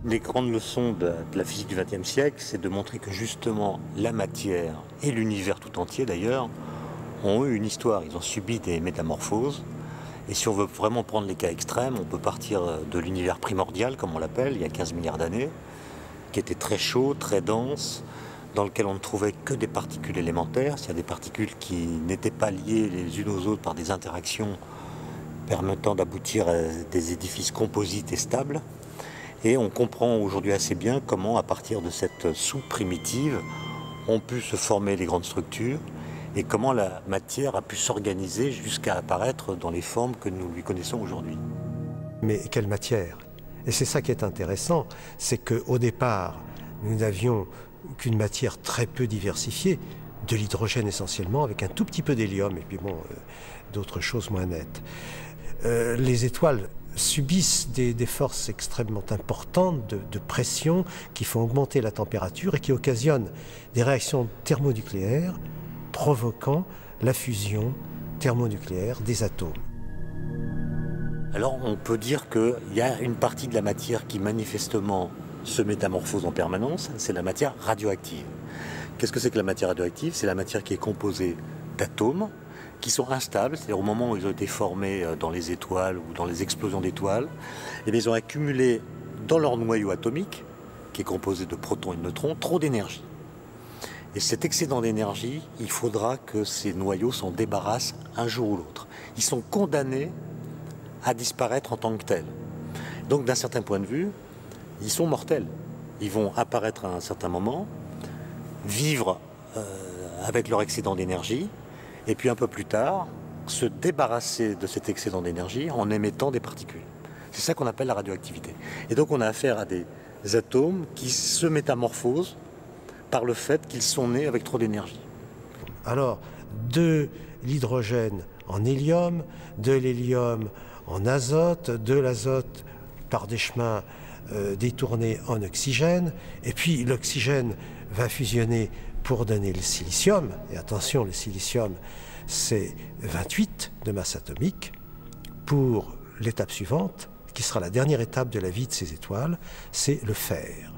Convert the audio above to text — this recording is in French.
des grandes leçons de la physique du XXe siècle, c'est de montrer que justement la matière et l'univers tout entier d'ailleurs ont eu une histoire, ils ont subi des métamorphoses. Et si on veut vraiment prendre les cas extrêmes, on peut partir de l'univers primordial, comme on l'appelle, il y a 15 milliards d'années, qui était très chaud, très dense, dans lequel on ne trouvait que des particules élémentaires, c'est-à-dire des particules qui n'étaient pas liées les unes aux autres par des interactions permettant d'aboutir à des édifices composites et stables. Et on comprend aujourd'hui assez bien comment, à partir de cette soupe primitive, ont pu se former les grandes structures et comment la matière a pu s'organiser jusqu'à apparaître dans les formes que nous lui connaissons aujourd'hui. Mais quelle matière? Et c'est ça qui est intéressant, c'est qu'au départ, nous n'avions qu'une matière très peu diversifiée, de l'hydrogène essentiellement, avec un tout petit peu d'hélium, et puis bon, d'autres choses moins nettes. Les étoiles subissent des forces extrêmement importantes de pression qui font augmenter la température et qui occasionnent des réactions thermonucléaires provoquant la fusion thermonucléaire des atomes. Alors on peut dire qu'il y a une partie de la matière qui manifestement se métamorphose en permanence, c'est la matière radioactive. Qu'est-ce que c'est que la matière radioactive? C'est la matière qui est composée d'atomes qui sont instables, c'est-à-dire au moment où ils ont été formés dans les étoiles ou dans les explosions d'étoiles, et bien ils ont accumulé dans leur noyau atomique, qui est composé de protons et de neutrons, trop d'énergie. Et cet excédent d'énergie, il faudra que ces noyaux s'en débarrassent un jour ou l'autre. Ils sont condamnés à disparaître en tant que tels. Donc d'un certain point de vue, ils sont mortels. Ils vont apparaître à un certain moment, vivre avec leur excédent d'énergie, et puis un peu plus tard, se débarrasser de cet excédent d'énergie en émettant des particules. C'est ça qu'on appelle la radioactivité. Et donc on a affaire à des atomes qui se métamorphosent par le fait qu'ils sont nés avec trop d'énergie. Alors, de l'hydrogène en hélium, de l'hélium en azote, de l'azote par des chemins détournés en oxygène, et puis l'oxygène va fusionner pour donner le silicium, et attention, le silicium, c'est 28 de masse atomique, pour l'étape suivante, qui sera la dernière étape de la vie de ces étoiles, c'est le fer.